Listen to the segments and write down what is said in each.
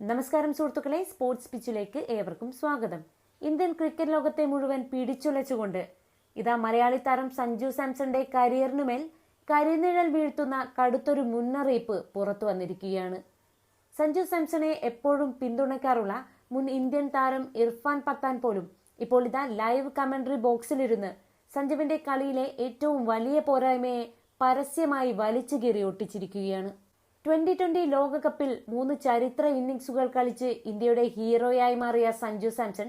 നമസ്കാരം സുഹൃത്തുക്കളെ, സ്പോർട്സ് പിച്ചിലേക്ക് ഏവർക്കും സ്വാഗതം. ഇന്ത്യൻ ക്രിക്കറ്റ് ലോകത്തെ മുഴുവൻ പിടിച്ചുലച്ചുകൊണ്ട് ഇതാ മലയാളി താരം സഞ്ജു സാംസന്റെ കരിയറിനുമേൽ കരിനിഴൽ വീഴ്ത്തുന്ന കടുത്തൊരു മുന്നറിയിപ്പ് പുറത്തു വന്നിരിക്കുകയാണ്. സഞ്ജു സാംസണെ എപ്പോഴും പിന്തുണയ്ക്കാറുള്ള മുൻ ഇന്ത്യൻ താരം ഇർഫാൻ പത്താൻ പോലും ഇപ്പോൾ ഇതാ ലൈവ് കമന്ററി ബോക്സിലിരുന്ന് സഞ്ജുവിന്റെ കളിയിലെ ഏറ്റവും വലിയ പോരായ്മയെ പരസ്യമായി വലിച്ചു കീറി ഒട്ടിച്ചിരിക്കുകയാണ്. 2020 ലോകകപ്പിൽ 3 ചരിത്ര ഇന്നിംഗ്സുകൾ കളിച്ച് ഇന്ത്യയുടെ ഹീറോയായി മാറിയ സഞ്ജു സാംസൺ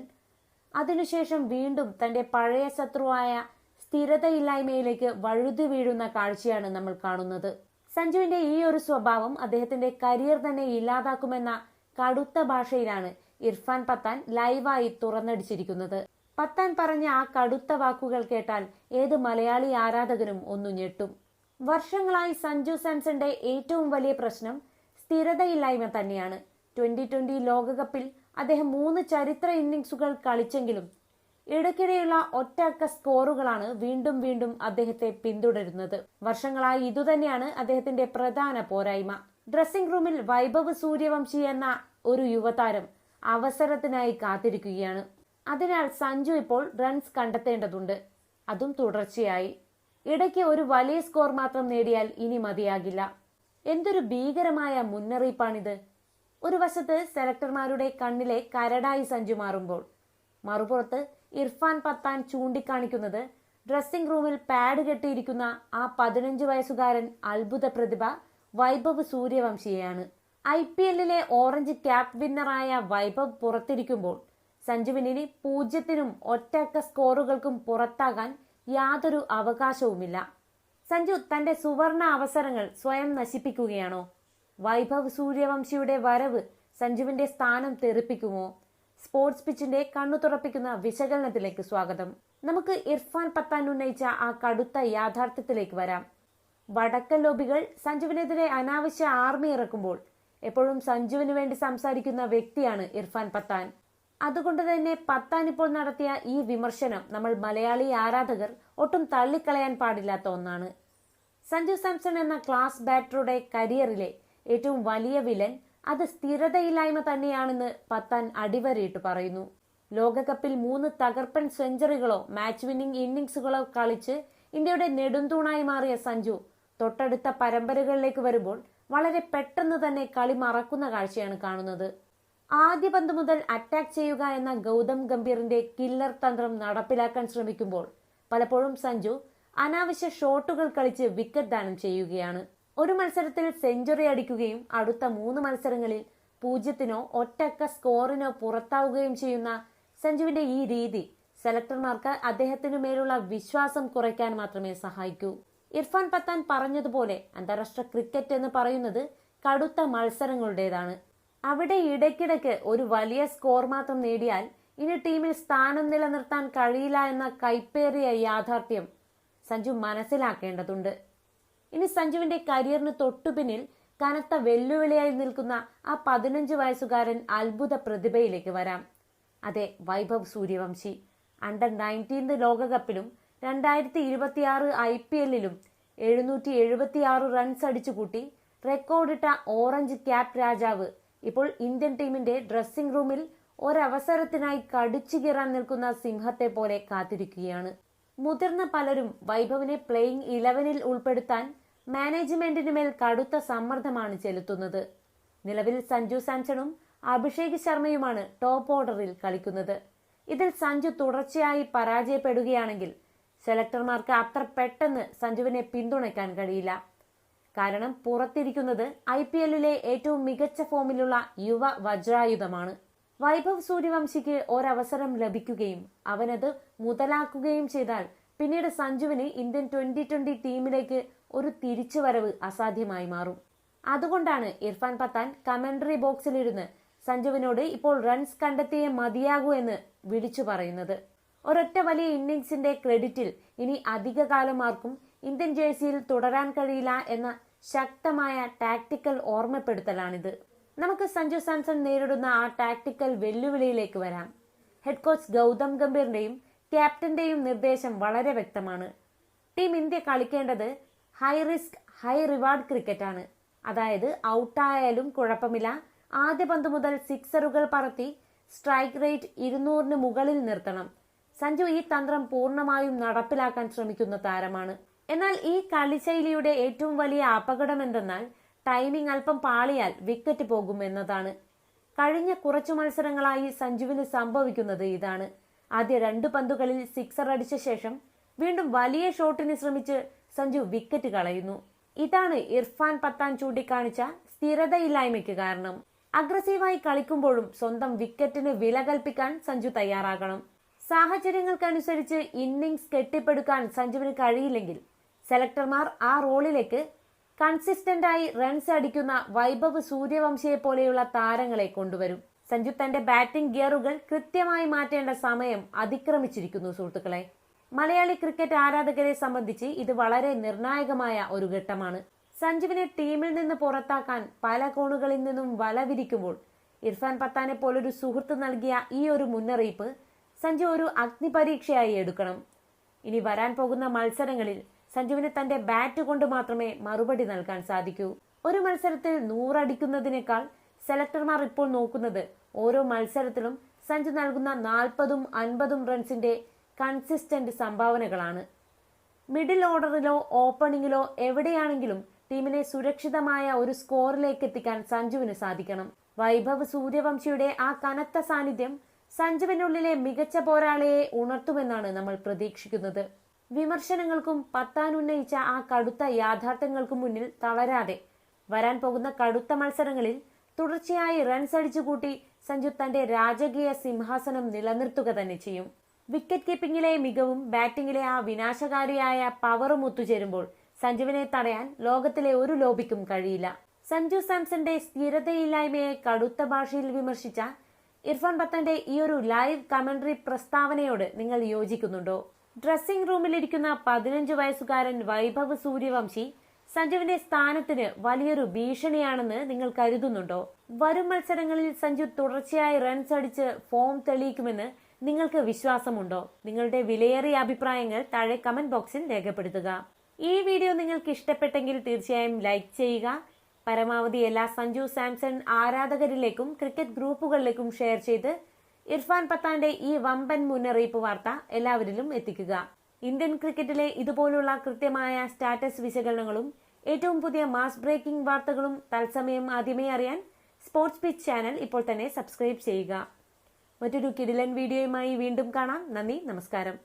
അതിനുശേഷം വീണ്ടും തന്റെ പഴയ ശത്രുവായ സ്ഥിരതയില്ലായ്മയിലേക്ക് വഴുതി വീഴുന്ന കാഴ്ചയാണ് നമ്മൾ കാണുന്നത്. സഞ്ജുവിന്റെ ഈ ഒരു സ്വഭാവം അദ്ദേഹത്തിന്റെ കരിയർ തന്നെ ഇല്ലാതാക്കുമെന്ന കടുത്ത ഭാഷയിലാണ് ഇർഫാൻ പത്താൻ ലൈവായി തുറന്നടിച്ചിരിക്കുന്നത്. പത്താൻ പറഞ്ഞ ആ കടുത്ത വാക്കുകൾ കേട്ടാൽ ഏത് മലയാളി ആരാധകനും ഒന്നു ഞെട്ടും. വർഷങ്ങളായി സഞ്ജു സാംസന്റെ ഏറ്റവും വലിയ പ്രശ്നം സ്ഥിരതയില്ലായ്മ തന്നെയാണ്. 2020 ലോകകപ്പിൽ അദ്ദേഹം 3 ചരിത്ര ഇന്നിംഗ്സുകൾ കളിച്ചെങ്കിലും ഇടയ്ക്കിടെയുള്ള ഒറ്റ അക്ക സ്കോറുകളാണ് വീണ്ടും വീണ്ടും അദ്ദേഹത്തെ പിന്തുടരുന്നത്. വർഷങ്ങളായി ഇതുതന്നെയാണ് അദ്ദേഹത്തിന്റെ പ്രധാന പോരായ്മ. ഡ്രസ്സിംഗ് റൂമിൽ വൈഭവ് സൂര്യവംശി എന്ന ഒരു യുവതാരം അവസരത്തിനായി കാത്തിരിക്കുകയാണ്. അതിനാൽ സഞ്ജു ഇപ്പോൾ റൺസ് കണ്ടെത്തേണ്ടതുണ്ട്, അതും തുടർച്ചയായി. ഇടയ്ക്ക് ഒരു വലിയ സ്കോർ മാത്രം നേടിയാൽ ഇനി മതിയാകില്ല. എന്തൊരു ഭീകരമായ മുന്നറിയിപ്പാണിത്. ഒരു വശത്ത് സെലക്ടർമാരുടെ കണ്ണിലെ കരടായി സഞ്ജു മാറുമ്പോൾ മറുപുറത്ത് ഇർഫാൻ പത്താൻ ചൂണ്ടിക്കാണിക്കുന്നത് ഡ്രസ്സിംഗ് റൂമിൽ പാഡ് കെട്ടിയിരിക്കുന്ന ആ 15 വയസ്സുകാരൻ അത്ഭുത പ്രതിഭ വൈഭവ് സൂര്യവംശിയെയാണ്. IPL-ലെ ഓറഞ്ച് ക്യാപ്പ് വിന്നറായ വൈഭവ് പുറത്തിരിക്കുമ്പോൾ സഞ്ജുവിന് 0-നും ഒറ്റക്ക സ്കോറുകൾക്കും പുറത്താകാൻ യാതൊരു അവകാശവുമില്ല. സഞ്ജു തന്റെ സുവർണ അവസരങ്ങൾ സ്വയം നശിപ്പിക്കുകയാണോ? വൈഭവ് സൂര്യവംശിയുടെ വരവ് സഞ്ജുവിന്റെ സ്ഥാനം തെറിപ്പിക്കുമോ? സ്പോർട്സ് പിച്ചിന്റെ കണ്ണു തുറപ്പിക്കുന്ന വിശകലനത്തിലേക്ക് സ്വാഗതം. നമുക്ക് ഇർഫാൻ പത്താൻ ഉന്നയിച്ച ആ കടുത്ത യാഥാർത്ഥ്യത്തിലേക്ക് വരാം. വടക്കൻ ലോബികൾ സഞ്ജുവിനെതിരെ അനാവശ്യ ആർമി ഇറക്കുമ്പോൾ എപ്പോഴും സഞ്ജുവിന് വേണ്ടി സംസാരിക്കുന്ന വ്യക്തിയാണ് ഇർഫാൻ പത്താൻ. അതുകൊണ്ട് തന്നെ പത്താൻ ഇപ്പോൾ നടത്തിയ ഈ വിമർശനം നമ്മൾ മലയാളി ആരാധകർ ഒട്ടും തള്ളിക്കളയാൻ പാടില്ലാത്ത ഒന്നാണ്. സഞ്ജു സാംസൺ എന്ന ക്ലാസ് ബാറ്ററുടെ കരിയറിലെ ഏറ്റവും വലിയ വില്ലൻ അത് സ്ഥിരതയില്ലായ്മ തന്നെയാണെന്ന് പത്താൻ അടിവരയിട്ട് പറയുന്നു. ലോകകപ്പിൽ 3 തകർപ്പൻ സെഞ്ചുറികളോ മാച്ച് വിന്നിംഗ് ഇന്നിംഗ്സുകളോ കളിച്ച് ഇന്ത്യയുടെ നെടുന്തൂണായി മാറിയ സഞ്ജു തൊട്ടടുത്ത പരമ്പരകളിലേക്ക് വരുമ്പോൾ വളരെ പെട്ടെന്ന് തന്നെ കളി മറക്കുന്ന കാഴ്ചയാണ് കാണുന്നത്. ആദ്യ പന്ത് മുതൽ അറ്റാക്ക് ചെയ്യുക എന്ന ഗൗതം ഗംഭീറിന്റെ കില്ലർ തന്ത്രം നടപ്പിലാക്കാൻ ശ്രമിക്കുമ്പോൾ പലപ്പോഴും സഞ്ജു അനാവശ്യ ഷോട്ടുകൾ കളിച്ച് വിക്കറ്റ് ദാനം ചെയ്യുകയാണ്. ഒരു മത്സരത്തിൽ സെഞ്ചുറി അടിക്കുകയും അടുത്ത 3 മത്സരങ്ങളിൽ 0-നോ ഒറ്റക്ക സ്കോറിനോ പുറത്താവുകയും ചെയ്യുന്ന സഞ്ജുവിന്റെ ഈ രീതി സെലക്ടർമാർക്ക് അദ്ദേഹത്തിനു മേലുള്ള വിശ്വാസം കുറയ്ക്കാൻ മാത്രമേ സഹായിക്കൂ. ഇർഫാൻ പത്താൻ പറഞ്ഞതുപോലെ അന്താരാഷ്ട്ര ക്രിക്കറ്റ് എന്ന് പറയുന്നത് കടുത്ത മത്സരങ്ങളുടേതാണ്. അവിടെ ഇടയ്ക്കിടയ്ക്ക് ഒരു വലിയ സ്കോർ മാത്രം നേടിയാൽ ഇനി ടീമിൽ സ്ഥാനം നിലനിർത്താൻ കഴിയില്ല എന്ന കൈപ്പേറിയ യാഥാർത്ഥ്യം സഞ്ജു മനസ്സിലാക്കേണ്ടതുണ്ട്. ഇനി സഞ്ജുവിന്റെ കരിയറിന് തൊട്ടുപിന്നിൽ കനത്ത വെല്ലുവിളിയായി നിൽക്കുന്ന ആ 15 വയസ്സുകാരൻ അത്ഭുത പ്രതിഭയിലേക്ക് വരാം. അതെ, വൈഭവ് സൂര്യവംശി. അണ്ടർ 19 ലോകകപ്പിലും 2026 IPL-ലും 776 റൺസ് അടിച്ചുകൂട്ടി റെക്കോർഡിട്ട ഓറഞ്ച് ക്യാപ്പ് രാജാവ് ഇപ്പോൾ ഇന്ത്യൻ ടീമിന്റെ ഡ്രസ്സിംഗ് റൂമിൽ ഒരവസരത്തിനായി കടിച്ചു കീറാൻ നിൽക്കുന്ന സിംഹത്തെ പോലെ കാത്തിരിക്കുകയാണ്. മുതിർന്ന പലരും വൈഭവിനെ പ്ലേയിങ് 11-ൽ ഉൾപ്പെടുത്താൻ മാനേജ്മെന്റിന് മേൽ കടുത്ത സമ്മർദ്ദമാണ് ചെലുത്തുന്നത്. നിലവിൽ സഞ്ജു സാംസണും അഭിഷേക് ശർമ്മയുമാണ് ടോപ്പ് ഓർഡറിൽ കളിക്കുന്നത്. ഇതിൽ സഞ്ജു തുടർച്ചയായി പരാജയപ്പെടുകയാണെങ്കിൽ സെലക്ടർമാർക്ക് അത്ര പെട്ടെന്ന് സഞ്ജുവിനെ പിന്തുണയ്ക്കാൻ കഴിയില്ല. കാരണം പുറത്തിരിക്കുന്നത് IPL-ലെ ഏറ്റവും മികച്ച ഫോമിലുള്ള യുവ വജ്രായുധമാണ്. വൈഭവ് സൂര്യവംശിക്ക് ഒരവസരം ലഭിക്കുകയും അവനത് മുതലാക്കുകയും ചെയ്താൽ പിന്നീട് സഞ്ജുവിന് ഇന്ത്യൻ 2020 ടീമിലേക്ക് ഒരു തിരിച്ചുവരവ് അസാധ്യമായി മാറും. അതുകൊണ്ടാണ് ഇർഫാൻ പത്താൻ കമന്ററി ബോക്സിലിരുന്ന് സഞ്ജുവിനോട് ഇപ്പോൾ റൺസ് കണ്ടെത്തിയേ മതിയാകൂ എന്ന് വിളിച്ചു പറയുന്നത്. ഒരൊറ്റ വലിയ ഇന്നിംഗ്സിന്റെ ക്രെഡിറ്റിൽ ഇനി അധിക കാലം ആർക്കും ഇന്ത്യൻ ജേഴ്സിയിൽ തുടരാൻ കഴിയില്ല എന്ന ശക്തമായ ടാക്ടിക്കൽ ഓർമ്മപ്പെടുത്തലാണിത്. നമുക്ക് സഞ്ജു സാംസൺ നേരിടുന്ന ആ ടാക്ടിക്കൽ വെല്ലുവിളിയിലേക്ക് വരാം. ഹെഡ് കോച്ച് ഗൗതം ഗംഭീറിന്റെയും ക്യാപ്റ്റന്റെയും നിർദ്ദേശം വളരെ വ്യക്തമാണ്. ടീം ഇന്ത്യ കളിക്കേണ്ടത് high risk high reward cricket ആണ്. അതായത് ഔട്ടായാലും കുഴപ്പമില്ല, ആദ്യ പന്ത് മുതൽ സിക്സറുകൾ പറത്തി സ്ട്രൈക്ക് റേറ്റ് 200-ന് മുകളിൽ നിർത്തണം. സഞ്ജു ഈ തന്ത്രം പൂർണ്ണമായും നടപ്പിലാക്കാൻ ശ്രമിക്കുന്ന താരമാണ്. എന്നാൽ ഈ കളിശൈലിയുടെ ഏറ്റവും വലിയ അപകടം എന്തെന്നാൽ ടൈമിംഗ് അല്പം പാളിയാൽ വിക്കറ്റ് പോകും എന്നതാണ്. കഴിഞ്ഞ കുറച്ചു മത്സരങ്ങളായി സഞ്ജുവിന് സംഭവിക്കുന്നത് ഇതാണ്. ആദ്യ 2 പന്തുകളിൽ സിക്സർ അടിച്ച ശേഷം വീണ്ടും വലിയ ഷോട്ടിന് ശ്രമിച്ച് സഞ്ജു വിക്കറ്റ് കളയുന്നു. ഇതാണ് ഇർഫാൻ പത്താൻ ചൂണ്ടിക്കാണിച്ച സ്ഥിരതയില്ലായ്മയ്ക്ക് കാരണം. അഗ്രസീവായി കളിക്കുമ്പോഴും സ്വന്തം വിക്കറ്റിന് വില കൽപ്പിക്കാൻ സഞ്ജു തയ്യാറാകണം. സാഹചര്യങ്ങൾക്കനുസരിച്ച് ഇന്നിംഗ്സ് കെട്ടിപ്പടുക്കാൻ സഞ്ജുവിന് കഴിയില്ലെങ്കിൽ സെലക്ടർമാർ ആ റോളിലേക്ക് കൺസിസ്റ്റന്റായി റൺസ് അടിക്കുന്ന വൈഭവ് സൂര്യവംശിയെ പോലെയുള്ള താരങ്ങളെ കൊണ്ടുവരും. സഞ്ജു തന്റെ ബാറ്റിംഗ് ഗിയറുകൾ കൃത്യമായി മാറ്റേണ്ട സമയം അതിക്രമിച്ചിരിക്കുന്നു സുഹൃത്തുക്കളെ. മലയാളി ക്രിക്കറ്റ് ആരാധകരെ സംബന്ധിച്ച് ഇത് വളരെ നിർണായകമായ ഒരു ഘട്ടമാണ്. സഞ്ജുവിനെ ടീമിൽ നിന്ന് പുറത്താക്കാൻ പല കോണുകളിൽ നിന്നും വല വിരിക്കുമ്പോൾ ഇർഫാൻ പത്താനെ പോലൊരു സുഹൃത്ത് നൽകിയ ഈ ഒരു മുന്നറിയിപ്പ് സഞ്ജു ഒരു അഗ്നിപരീക്ഷയായി എടുക്കണം. ഇനി വരാൻ പോകുന്ന മത്സരങ്ങളിൽ സഞ്ജുവിന് തന്റെ ബാറ്റ് കൊണ്ട് മാത്രമേ മറുപടി നൽകാൻ സാധിക്കൂ. ഒരു മത്സരത്തിൽ 100 അടിക്കുന്നതിനേക്കാൾ സെലക്ടർമാർ ഇപ്പോൾ നോക്കുന്നത് ഓരോ മത്സരത്തിലും സഞ്ജു നൽകുന്ന 40-ഉം 50-ഉം റൺസിന്റെ കൺസിസ്റ്റന്റ് സംഭാവനകളാണ്. മിഡിൽ ഓർഡറിലോ ഓപ്പണിംഗിലോ എവിടെയാണെങ്കിലും ടീമിനെ സുരക്ഷിതമായ ഒരു സ്കോറിലേക്ക് എത്തിക്കാൻ സഞ്ജുവിന് സാധിക്കണം. വൈഭവ് സൂര്യവംശിയുടെ ആ കനത്ത സാന്നിധ്യം സഞ്ജുവിനുള്ളിലെ മികച്ച പോരാളിയെ ഉണർത്തുമെന്നാണ് നമ്മൾ പ്രതീക്ഷിക്കുന്നത്. വിമർശനങ്ങൾക്കും പത്താൻ ഉന്നയിച്ച ആ കടുത്ത യാഥാർത്ഥ്യങ്ങൾക്കും മുന്നിൽ തളരാതെ വരാൻ പോകുന്ന കടുത്ത മത്സരങ്ങളിൽ തുടർച്ചയായി റൺസ് അടിച്ചുകൂട്ടി സഞ്ജു തന്റെ രാജകീയ സിംഹാസനം നിലനിർത്തുക തന്നെ ചെയ്യും. വിക്കറ്റ് കീപ്പിംഗിലെ മികവും ബാറ്റിംഗിലെ ആ വിനാശകാരിയായ പവറും ഒത്തുചേരുമ്പോൾ സഞ്ജുവിനെ തടയാൻ ലോകത്തിലെ ഒരു ലോബിക്കും കഴിയില്ല. സഞ്ജു സാംസന്റെ സ്ഥിരതയില്ലായ്മയെ കടുത്ത ഭാഷയിൽ വിമർശിച്ച ഇർഫാൻ പത്താന്റെ ഈ ഒരു ലൈവ് കമന്ററി പ്രസ്താവനയോട് നിങ്ങൾ യോജിക്കുന്നുണ്ടോ? ഡ്രസ്സിംഗ് റൂമിലിരിക്കുന്ന 15 വയസ്സുകാരൻ വൈഭവ് സൂര്യവംശി സഞ്ജുവിന്റെ സ്ഥാനത്തിന് വലിയൊരു ഭീഷണിയാണെന്ന് നിങ്ങൾ കരുതുന്നുണ്ടോ? വരും മത്സരങ്ങളിൽ സഞ്ജു തുടർച്ചയായി റൺസ് അടിച്ച് ഫോം തെളിയിക്കുമെന്ന് നിങ്ങൾക്ക് വിശ്വാസമുണ്ടോ? നിങ്ങളുടെ വിലയേറിയ അഭിപ്രായങ്ങൾ താഴെ കമന്റ് ബോക്സിൽ രേഖപ്പെടുത്തുക. ഈ വീഡിയോ നിങ്ങൾക്ക് ഇഷ്ടപ്പെട്ടെങ്കിൽ തീർച്ചയായും ലൈക്ക് ചെയ്യുക. പരമാവധി എല്ലാ സഞ്ജു സാംസൺ ആരാധകരിലേക്കും ക്രിക്കറ്റ് ഗ്രൂപ്പുകളിലേക്കും ഷെയർ ചെയ്ത് ഇർഫാൻ പത്താന്റെ ഈ വമ്പൻ മുന്നറിയിപ്പ് വാർത്ത എല്ലാവരിലും എത്തിക്കുക. ഇന്ത്യൻ ക്രിക്കറ്റിലെ ഇതുപോലുള്ള കൃത്യമായ സ്റ്റാറ്റസ് വിശകലനങ്ങളും ഏറ്റവും പുതിയ മാസ് ബ്രേക്കിംഗ് വാർത്തകളും തത്സമയം ആദ്യമേ അറിയാൻ സ്പോർട്സ് പിച്ച് ചാനൽ ഇപ്പോൾ തന്നെ സബ്സ്ക്രൈബ് ചെയ്യുക. മറ്റൊരു കിടിലൻ വീഡിയോയുമായി വീണ്ടും കാണാം. നന്ദി, നമസ്കാരം.